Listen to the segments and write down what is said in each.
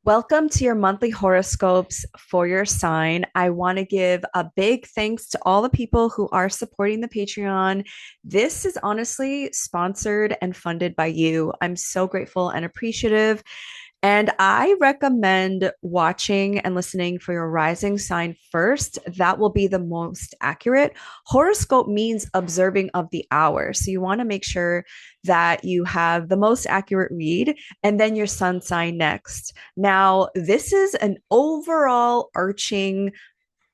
Welcome to your monthly horoscopes for your sign. I want to give a big thanks to all the people who are supporting the Patreon. This is honestly sponsored and funded by you. I'm so grateful and appreciative. And I recommend watching and listening for your rising sign first. That will be the most accurate. Horoscope means observing of the hour. So you want to make sure that you have the most accurate read and then your sun sign next. Now, this is an overall arching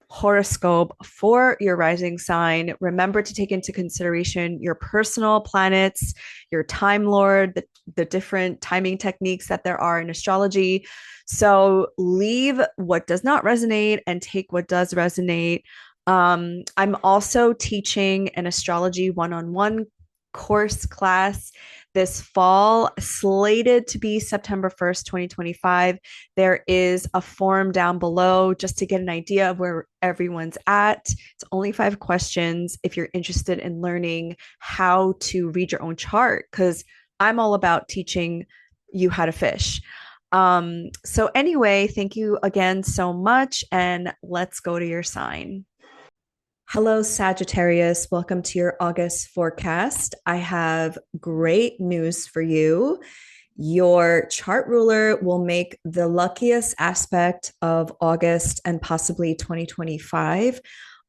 horoscope for your rising sign. Remember to take into consideration your personal planets, your time lord, the different timing techniques that there are in astrology. So leave what does not resonate and take what does resonate. I'm also teaching an astrology one-on-one course class this fall, slated to be September 1st, 2025. There is a form down below just to get an idea of where everyone's at. It's only 5 questions if you're interested in learning how to read your own chart, because I'm all about teaching you how to fish. So anyway, thank you again so much, and let's go to your sign. Hello, Sagittarius. Welcome to your August forecast. I have great news for you. Your chart ruler will make the luckiest aspect of August and possibly 2025.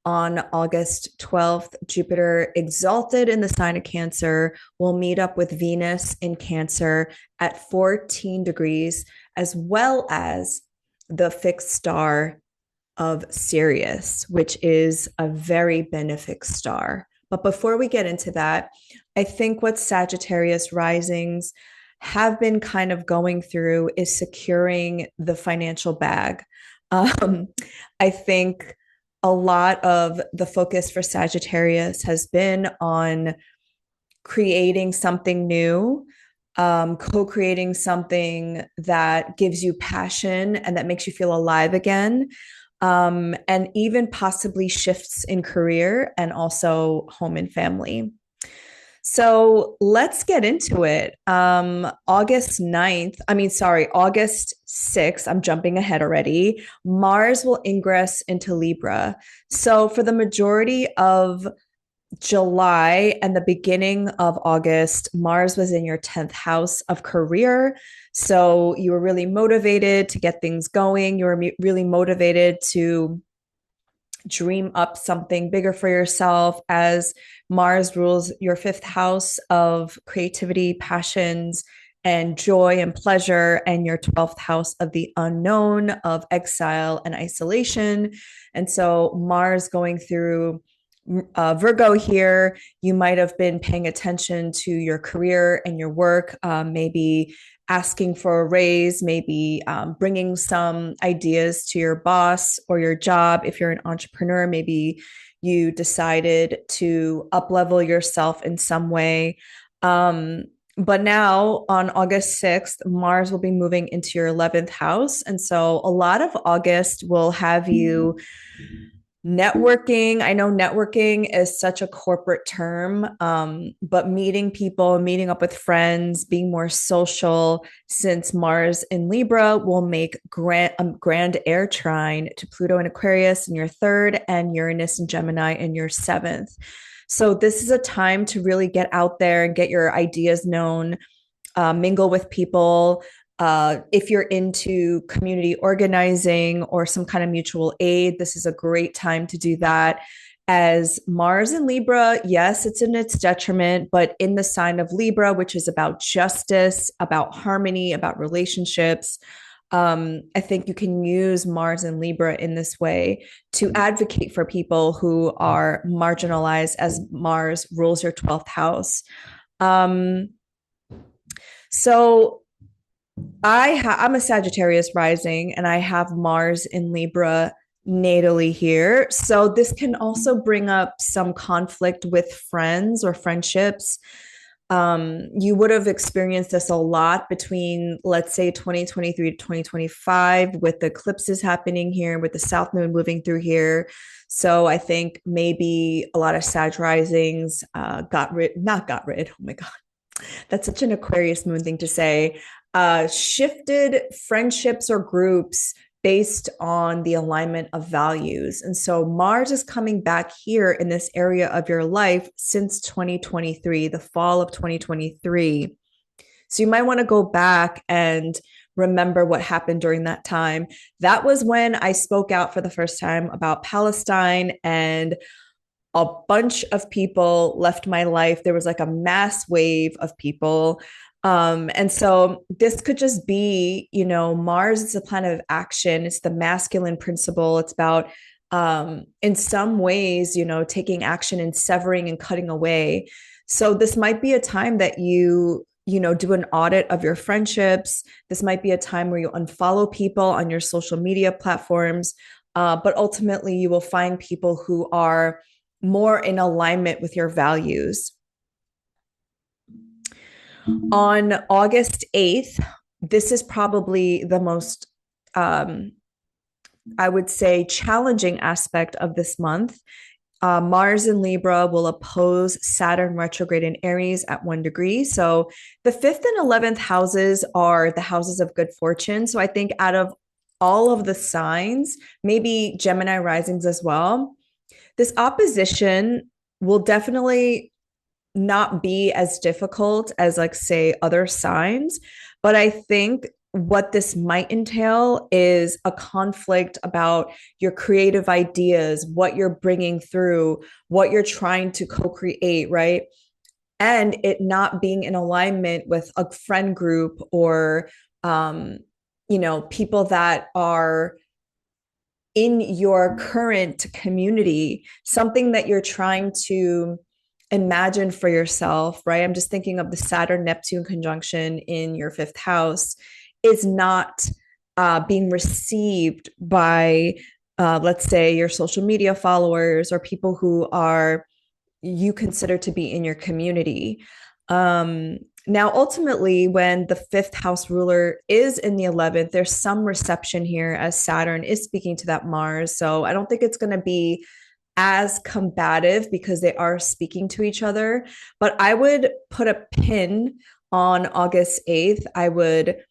On August 12th, Jupiter, exalted in the sign of Cancer, will meet up with Venus in Cancer at 14 degrees, as well as the fixed star of Sirius, which is a very benefic star. But before we get into that, I think what Sagittarius risings have been kind of going through is securing the financial bag. Um, I think a lot of the focus for Sagittarius has been on creating something new, co-creating something that gives you passion and that makes you feel alive again, and even possibly shifts in career and also home and family. So let's get into it. August 9th, August 6th, I'm jumping ahead already. Mars will ingress into Libra. So for the majority of July and the beginning of August, Mars was in your 10th house of career. So you were really motivated to get things going. You were really motivated to dream up something bigger for yourself, as Mars rules your fifth house of creativity, passions, and joy and pleasure, and your 12th house of the unknown, of exile and isolation. And so Mars going through Virgo here, you might have been paying attention to your career and your work, maybe asking for a raise, maybe bringing some ideas to your boss or your job. If you're an entrepreneur, maybe you decided to up level yourself in some way. But now on August 6th, Mars will be moving into your 11th house. And so a lot of August will have you networking. I know networking is such a corporate term, but meeting people, meeting up with friends, being more social, since Mars in Libra will make grand air trine to Pluto in Aquarius in your third and Uranus and Gemini in your seventh. So this is a time to really get out there and get your ideas known, mingle with people. If you're into community organizing or some kind of mutual aid, this is a great time to do that. As Mars in Libra, yes, it's in its detriment, but in the sign of Libra, which is about justice, about harmony, about relationships, I think you can use Mars and Libra in this way to advocate for people who are marginalized, as Mars rules your 12th house. Um, so I'm a Sagittarius rising, and I have Mars in Libra natally here. So this can also bring up some conflict with friends or friendships. You would have experienced this a lot between, let's say, 2023 to 2025, with the eclipses happening here, with the South Node moving through here. So I think maybe a lot of Sag risings not got rid. Oh my God, that's such an Aquarius moon thing to say. shifted friendships or groups based on the alignment of values. And so Mars is coming back here in this area of your life since 2023, the fall of 2023. So you might want to go back and remember what happened during that time. That was when I spoke out for the first time about Palestine, and a bunch of people left my life. There was like a mass wave of people. And so this could just be, Mars is a planet of action. It's the masculine principle. It's about, in some ways, taking action and severing and cutting away. So this might be a time that do an audit of your friendships. This might be a time where you unfollow people on your social media platforms. But ultimately, you will find people who are more in alignment with your values. On August 8th, this is probably the most, I would say, challenging aspect of this month. Mars in Libra will oppose Saturn retrograde in Aries at 1 degree. So the 5th and 11th houses are the houses of good fortune. So I think out of all of the signs, maybe Gemini risings as well, this opposition will definitely not be as difficult as, like, say, other signs. But I think what this might entail is a conflict about your creative ideas, what you're bringing through, what you're trying to co-create, right? And it not being in alignment with a friend group or, people that are in your current community, something that you're trying to imagine for yourself, right? I'm just thinking of the Saturn Neptune conjunction in your 5th house is not being received by, let's say, your social media followers or people who are you consider to be in your community. Now, ultimately, when the 5th house ruler is in the 11th, there's some reception here as Saturn is speaking to that Mars. So I don't think it's going to be as combative because they are speaking to each other. But I would put a pin on August 8th. I would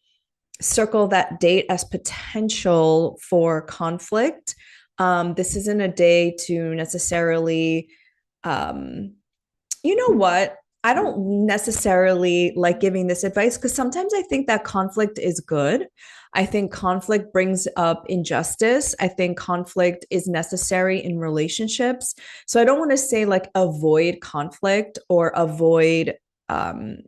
circle that date as potential for conflict. This isn't a day to necessarily, you know what? I don't necessarily like giving this advice because sometimes I think that conflict is good. I think conflict brings up injustice. I think conflict is necessary in relationships. So I don't want to say like avoid conflict or avoid, calling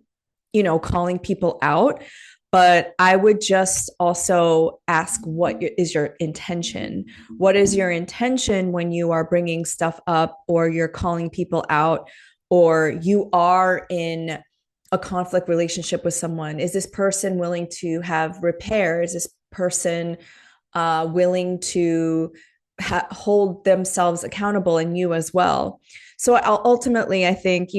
people out. But I would just also ask, what is your intention? What is your intention when you are bringing stuff up or you're calling people out or you are in a conflict relationship with someone? Is this person willing to have repair? Is this person willing to hold themselves accountable and you as well? So ultimately, I think,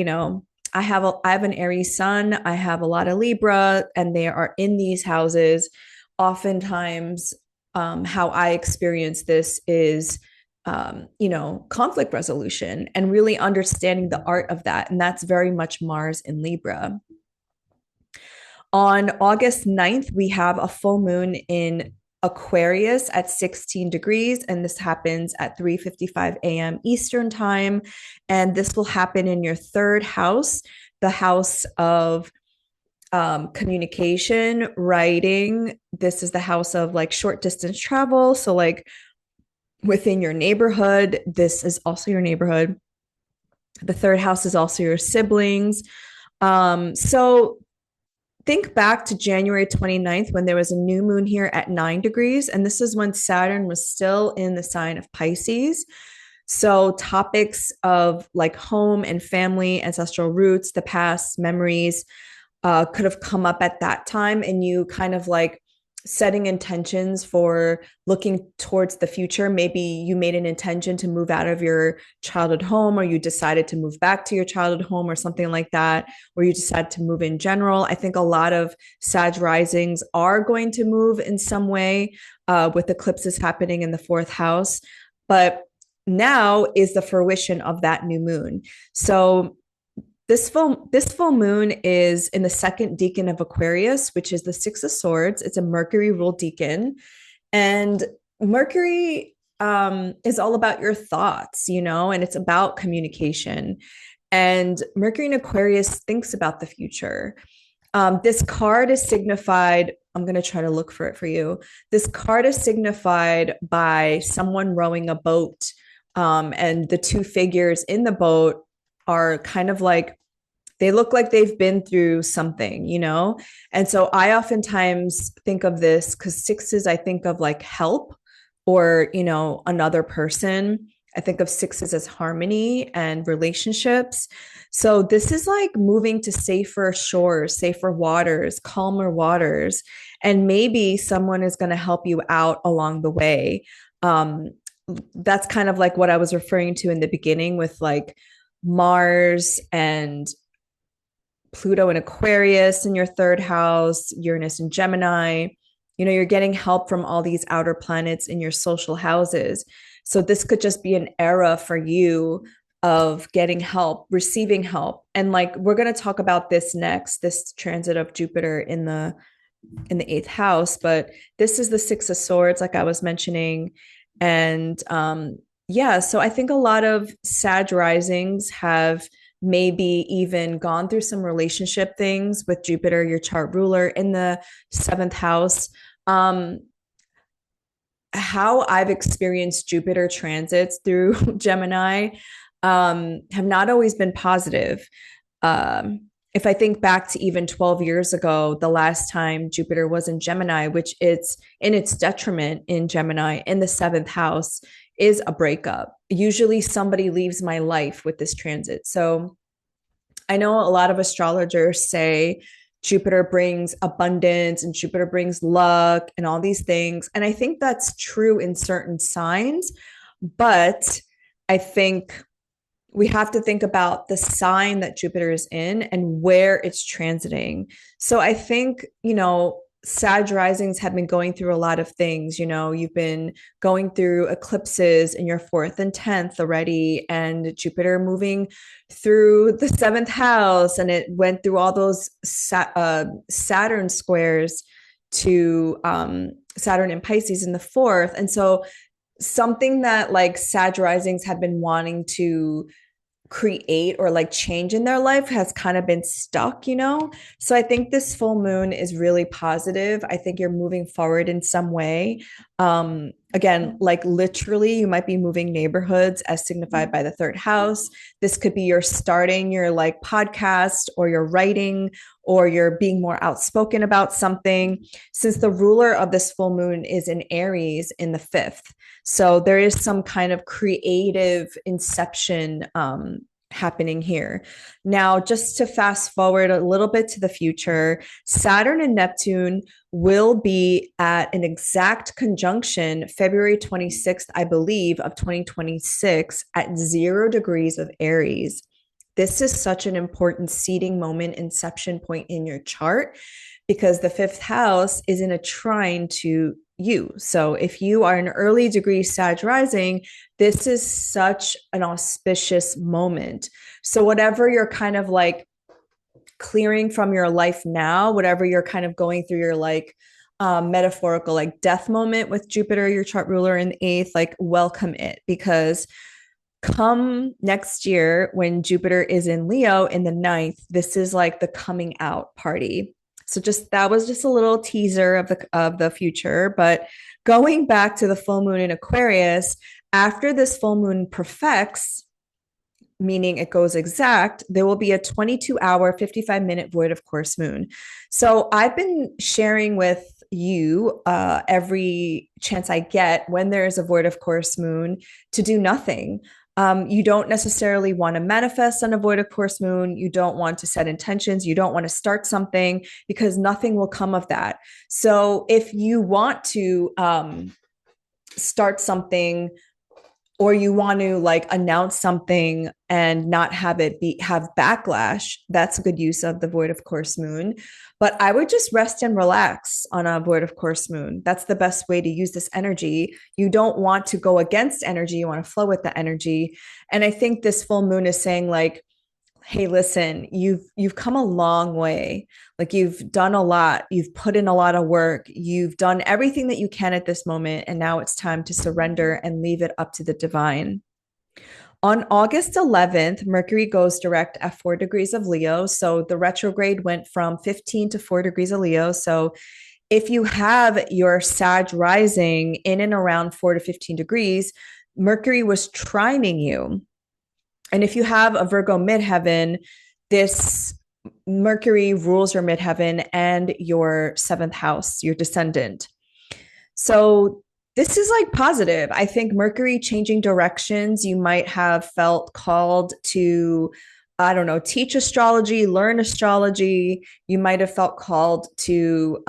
I have an Aries sun, I have a lot of Libra, and they are in these houses. Oftentimes, how I experience this is, conflict resolution and really understanding the art of that. And that's very much Mars in Libra. On August 9th, we have a full moon in Aquarius at 16 degrees, and this happens at 3:55 a.m. Eastern time. And this will happen in your 3rd house, the house of communication, writing. This is the house of like short distance travel. So like within your neighborhood, this is also your neighborhood. The 3rd house is also your siblings. So think back to January 29th when there was a new moon here at 9 degrees. And this is when Saturn was still in the sign of Pisces. So topics of like home and family, ancestral roots, the past, memories could have come up at that time. And you kind of like setting intentions for looking towards the future. Maybe you made an intention to move out of your childhood home, or you decided to move back to your childhood home or something like that, or you decided to move in general. I think a lot of Sag risings are going to move in some way with eclipses happening in the 4th house. But now is the fruition of that new moon. So This full moon is in the second decan of Aquarius, which is the Six of Swords. It's a Mercury ruled decan. And Mercury is all about your thoughts, and it's about communication. And Mercury in Aquarius thinks about the future. This card is signified. I'm going to try to look for it for you. This card is signified by someone rowing a boat. And the two figures in the boat are kind of like, they look like they've been through something. And so I oftentimes think of this because sixes, I think of like help or, another person. I think of sixes as harmony and relationships. So this is like moving to safer shores, safer waters, calmer waters. And maybe someone is going to help you out along the way. Um, that's kind of like what I was referring to in the beginning with like Mars and Pluto in Aquarius in your third house, Uranus in Gemini. You're getting help from all these outer planets in your social houses. So this could just be an era for you of getting help, receiving help. And like we're going to talk about this next, this transit of Jupiter in the eighth house, but this is the Six of Swords, like I was mentioning. And yeah, so I think a lot of Sag risings have maybe even gone through some relationship things with Jupiter, your chart ruler, in the seventh house. How I've experienced Jupiter transits through Gemini have not always been positive. If I think back to even 12 years ago, the last time Jupiter was in Gemini, which it's in its detriment in Gemini in the seventh house, is a breakup. Usually somebody leaves my life with this transit. So I know a lot of astrologers say Jupiter brings abundance and Jupiter brings luck and all these things. And I think that's true in certain signs, but I think we have to think about the sign that Jupiter is in and where it's transiting. So I think, Sag risings have been going through a lot of things. You've been going through eclipses in your fourth and 10th already, and Jupiter moving through the seventh house. And it went through all those Saturn squares to Saturn and Pisces in the fourth. And so something that like Sag risings have been wanting to create or like change in their life has kind of been stuck. So I think this full moon is really positive. I think you're moving forward in some way. Again, like literally you might be moving neighborhoods as signified by the third house. This could be you're starting your like podcast, or you're writing, or you're being more outspoken about something, since the ruler of this full moon is in Aries in the fifth. So there is some kind of creative inception happening here. Now, just to fast forward a little bit to the future, Saturn and Neptune will be at an exact conjunction February 26th, I believe, of 2026 at 0 degrees of Aries. This is such an important seeding moment, inception point in your chart, because the fifth house is in a trine to you. So if you are an early degree Sag rising, this is such an auspicious moment. So whatever you're kind of like clearing from your life now, whatever you're kind of going through your like metaphorical like death moment with Jupiter, your chart ruler in the eighth, like welcome it, because come next year when Jupiter is in Leo in the ninth, this is like the coming out party. So that was just a little teaser of the future. But going back to the full moon in Aquarius, after this full moon perfects, meaning it goes exact, there will be a 22-hour, 55-minute void of course moon. So I've been sharing with you every chance I get when there is a void of course moon to do nothing. You don't necessarily want to manifest on a void of course moon. You don't want to set intentions. You don't want to start something, because nothing will come of that. So if you want to start something, or you want to like announce something and not have it have backlash, that's a good use of the void of course moon. But I would just rest and relax on a void of course moon. That's the best way to use this energy. You don't want to go against energy. You want to flow with the energy. And I think this full moon is saying like, Hey, listen, you've come a long way. Like you've done a lot. You've put in a lot of work. You've done everything that you can at this moment, and now it's time to surrender and leave it up to the divine. On August 11th, Mercury goes direct at 4 degrees of Leo. So the retrograde went from 15 to 4 degrees of Leo. So if you have your Sag rising in and around 4 to 15 degrees, Mercury was trining you. And if you have a Virgo midheaven, this Mercury rules your midheaven and your seventh house, your descendant. So this is like positive. I think Mercury changing directions, you might have felt called to, I don't know, teach astrology, learn astrology. You might have felt called to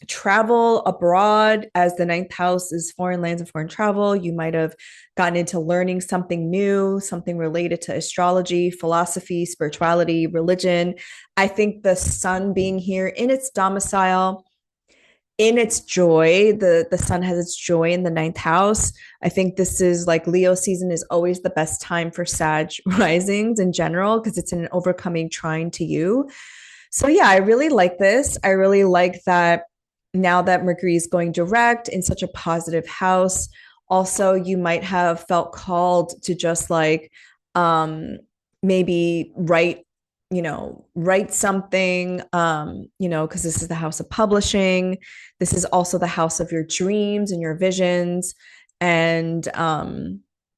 travel abroad, as the ninth house is foreign lands and foreign travel. You might have gotten into learning something new, something related to astrology, philosophy, spirituality, religion. I think the sun being here in its domicile, in its joy, the sun has its joy in the ninth house. I think this is like Leo season is always the best time for Sag risings in general because it's an overcoming trine to you. So yeah, I really like this. I really like that now that Mercury is going direct in such a positive house. Also, you might have felt called to just like um maybe write something, because this is the house of publishing. This is also the house of your dreams and your visions. And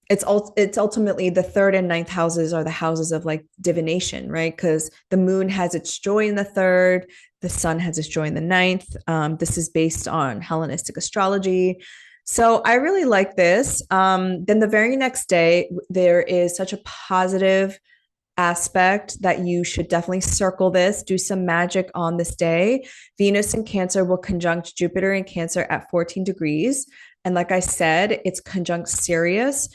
it's ultimately the third and ninth houses are the houses of like divination, right? Because the moon has its joy in the third, the sun has its joy in the ninth. This is based on Hellenistic astrology. So I really like this. Then the very next day, there is such a positive aspect that you should definitely circle this, do some magic on this day. Venus in Cancer will conjunct Jupiter in Cancer at 14 degrees. And like I said, it's conjunct Sirius,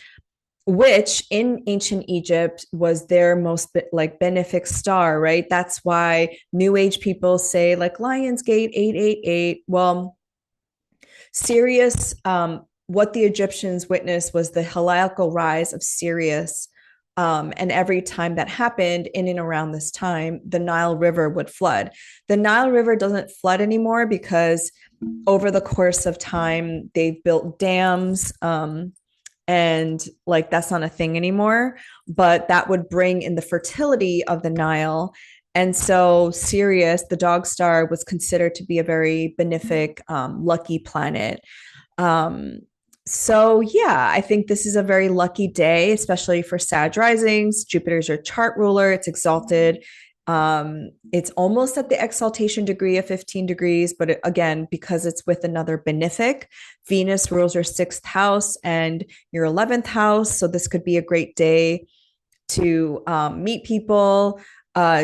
which in ancient Egypt was their most like benefic star, right? That's why New Age people say like Lionsgate 888. Well, Sirius, what the Egyptians witnessed was the heliacal rise of Sirius. And every time that happened in and around this time, the Nile River would flood. The Nile River doesn't flood anymore because over the course of time, they've built dams. And like that's not a thing anymore, but that would bring in the fertility of the Nile. And so Sirius, the dog star, was considered to be a very benefic, lucky planet. Um, so yeah, I think this is a very lucky day, especially for Sag risings. Jupiter's your chart ruler. It's exalted. It's almost at the exaltation degree of 15 degrees, but again, because it's with another benefic, Venus rules your sixth house and your 11th house. So this could be a great day to meet people.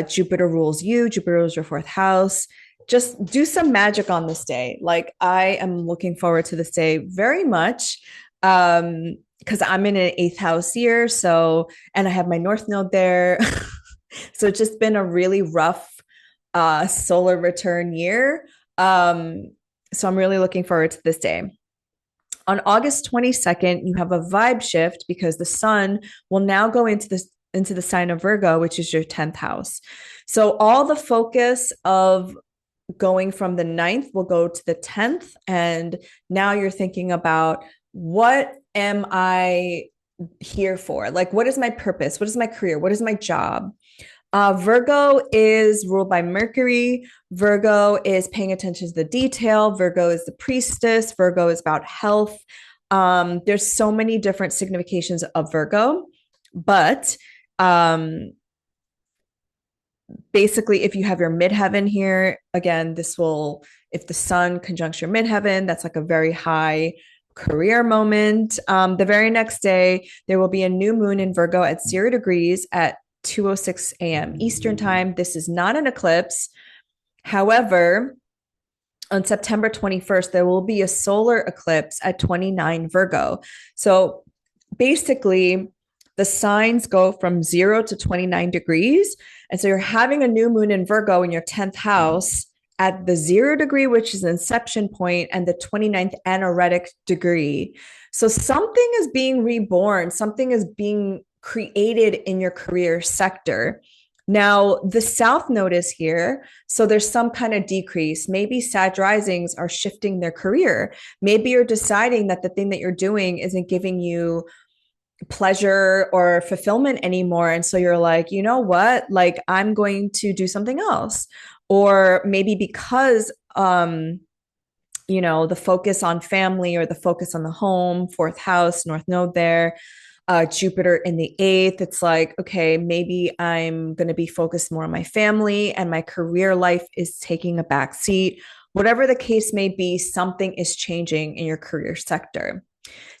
Jupiter rules you, Jupiter rules your fourth house. Just do some magic on this day. Like I am looking forward to this day very much. Because I'm in an eighth house year. So, and I have my North Node there. So it's just been a really rough solar return year. So I'm really looking forward to this day. On August 22nd, you have a vibe shift because the sun will now go into the sign of Virgo, which is your 10th house. So all the focus of going from the ninth will go to the 10th. And now you're thinking about what am I here for? Like, what is my purpose? What is my career? What is my job? Virgo is ruled by Mercury. Virgo is paying attention to the detail. Virgo is the priestess. Virgo is about health. There's so many different significations of Virgo, but basically, if you have your midheaven here, again, this will, if the sun conjuncts your midheaven, that's like a very high career moment. The very next day, there will be a new moon in Virgo at 0 degrees at 2:06 a.m. Eastern time. This is not an eclipse. However, on September 21st, there will be a solar eclipse at 29 Virgo. So basically, the signs go from 0 to 29 degrees. And so you're having a new moon in Virgo in your 10th house at the 0 degree, which is the inception point, and the 29th anaretic degree. So something is being reborn, something is being created in your career sector. Now, the South Node is here. So there's some kind of decrease. Maybe Sag risings are shifting their career. Maybe you're deciding that the thing that you're doing isn't giving you pleasure or fulfillment anymore. And so you're like, you know what? Like, I'm going to do something else. Or maybe because, the focus on family or the focus on the home, fourth house, North Node there, Jupiter in the eighth. It's like, okay, maybe I'm going to be focused more on my family and my career life is taking a back seat. Whatever the case may be, something is changing in your career sector.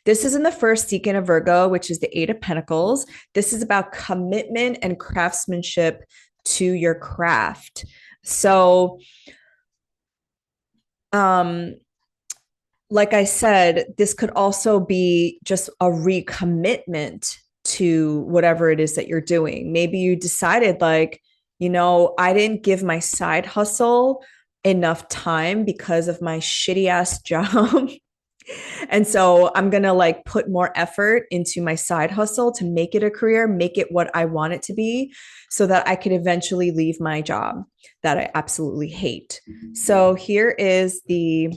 This is in the first decan of Virgo, which is the Eight of Pentacles. This is about commitment and craftsmanship to your craft. So, um, like I said, this could also be just a recommitment to whatever it is that you're doing. Maybe you decided, like, I didn't give my side hustle enough time because of my shitty ass job. And so I'm going to like put more effort into my side hustle to make it a career, make it what I want it to be so that I could eventually leave my job that I absolutely hate. So here is the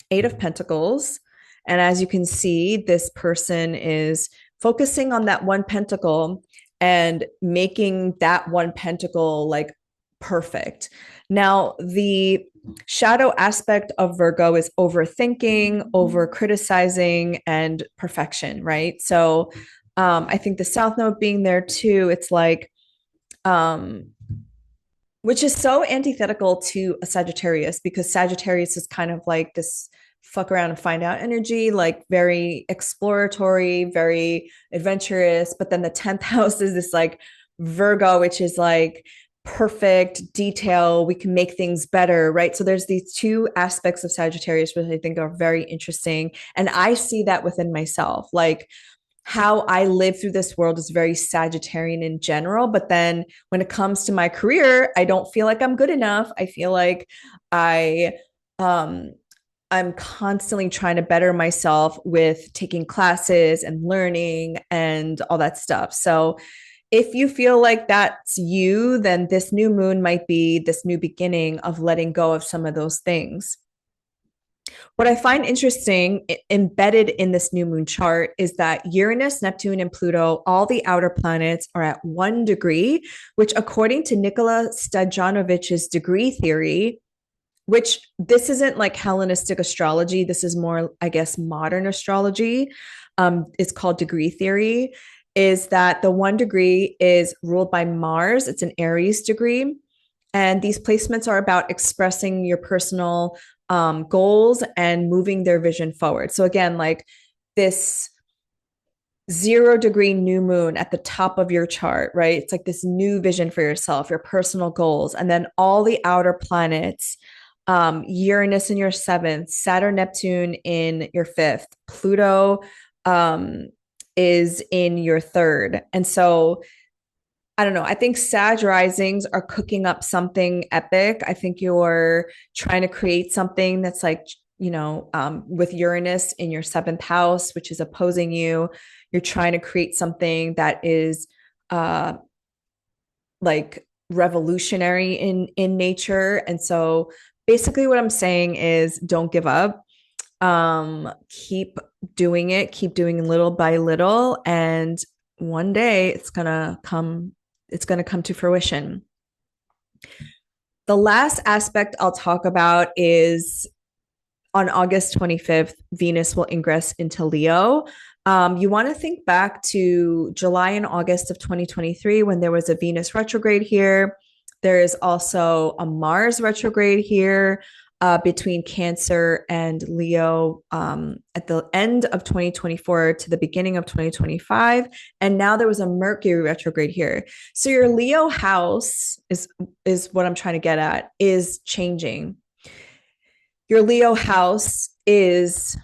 Eight of Pentacles. And as you can see, this person is focusing on that one pentacle and making that one pentacle like perfect. Now, the shadow aspect of Virgo is overthinking, over criticizing, and perfection, right? So I think the South Node being there too, it's like, which is so antithetical to a Sagittarius because Sagittarius is kind of like this fuck around and find out energy, like very exploratory, very adventurous. But then the 10th house is this like Virgo, which is like perfect detail. We can make things better, right? So there's these two aspects of Sagittarius, which I think are very interesting. And I see that within myself. Like, how I live through this world is very Sagittarian in general. But then when it comes to my career, I don't feel like I'm good enough. I feel like I, um, I'm constantly trying to better myself with taking classes and learning and all that stuff. So if you feel like that's you, then this new moon might be this new beginning of letting go of some of those things. What I find interesting embedded in this new moon chart is that Uranus, Neptune, and Pluto, all the outer planets, are at 1 degree, which, according to Nikola Stojanovich's degree theory, which this isn't like Hellenistic astrology, this is more, I guess, modern astrology. It's called degree theory. Is that the 1 degree is ruled by Mars? It's an Aries degree. And these placements are about expressing your personal goals and moving their vision forward. So again, like this 0 degree new moon at the top of your chart, right? It's like this new vision for yourself, your personal goals, and then all the outer planets. Uranus in your seventh, Saturn, Neptune in your fifth, Pluto is in your third. And so I don't know. I think Sag risings are cooking up something epic. I think you're trying to create something that's like, with Uranus in your seventh house, which is opposing you. You're trying to create something that is like revolutionary in nature. And so basically what I'm saying is don't give up. Keep doing it, keep doing little by little, and one day it's going to come to fruition. The last aspect I'll talk about is on August 25th, Venus will ingress into Leo. You want to think back to July and August of 2023 when there was a Venus retrograde here. There is also a Mars retrograde here between Cancer and Leo at the end of 2024 to the beginning of 2025. And now there was a Mercury retrograde here. So your Leo house is what I'm trying to get at, is changing. Your Leo house is,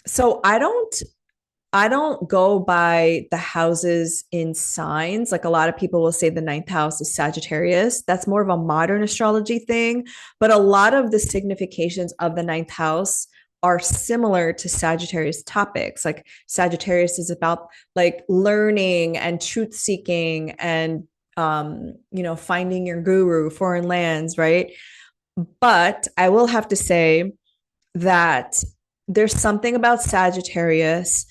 so I don't go by the houses in signs. Like a lot of people will say the ninth house is Sagittarius. That's more of a modern astrology thing. But a lot of the significations of the ninth house are similar to Sagittarius topics. Like Sagittarius is about like learning and truth seeking and finding your guru, foreign lands, right? But I will have to say that there's something about Sagittarius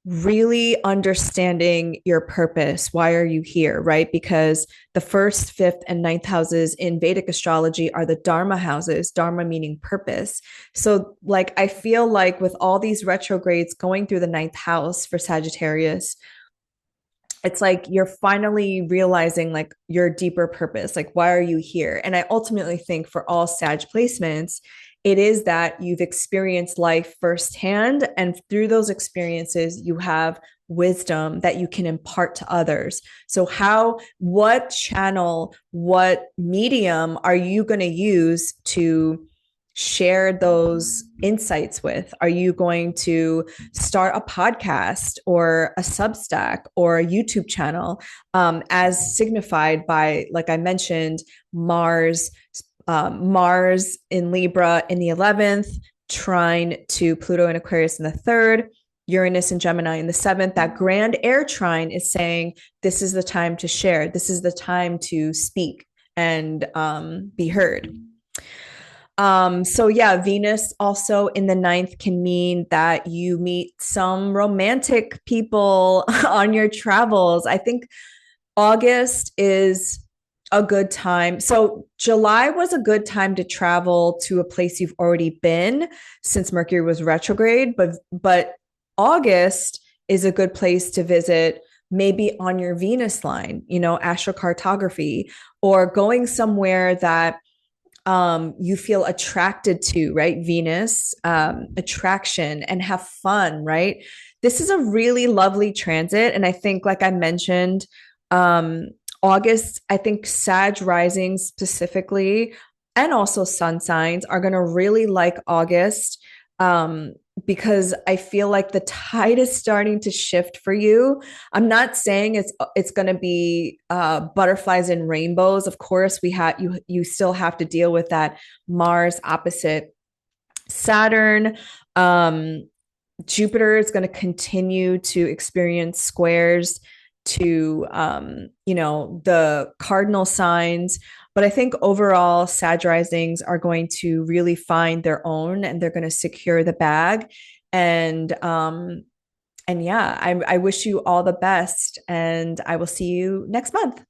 really understanding your purpose. Why are you here, right? Because the first, fifth, and ninth houses in Vedic astrology are the Dharma houses, Dharma meaning purpose. So, like, I feel like with all these retrogrades going through the ninth house for Sagittarius, it's like you're finally realizing like your deeper purpose. Like, why are you here? And I ultimately think for all Sag placements, it is that you've experienced life firsthand. And through those experiences, you have wisdom that you can impart to others. So, what channel, what medium are you going to use to share those insights with? Are you going to start a podcast or a Substack or a YouTube channel, as signified by, like I mentioned, Mars in Libra in the 11th, trine to Pluto in Aquarius in the 3rd, Uranus and Gemini in the 7th. That grand air trine is saying this is the time to share. This is the time to speak and be heard. So yeah, Venus also in the ninth can mean that you meet some romantic people on your travels. I think August is a good time. So July was a good time to travel to a place you've already been since Mercury was retrograde, but August is a good place to visit maybe on your Venus line, astrocartography, or going somewhere that you feel attracted to, right? Venus, attraction, and have fun, right? This is a really lovely transit. And I think, like I mentioned, August, I think Sag rising specifically, and also sun signs are going to really like August. Because I feel like the tide is starting to shift for you. I'm not saying it's going to be butterflies and rainbows. Of course, you still have to deal with that Mars opposite Saturn. Jupiter is going to continue to experience squares to the cardinal signs. But I think overall, Sag risings are going to really find their own, and they're going to secure the bag. And yeah, I wish you all the best, and I will see you next month.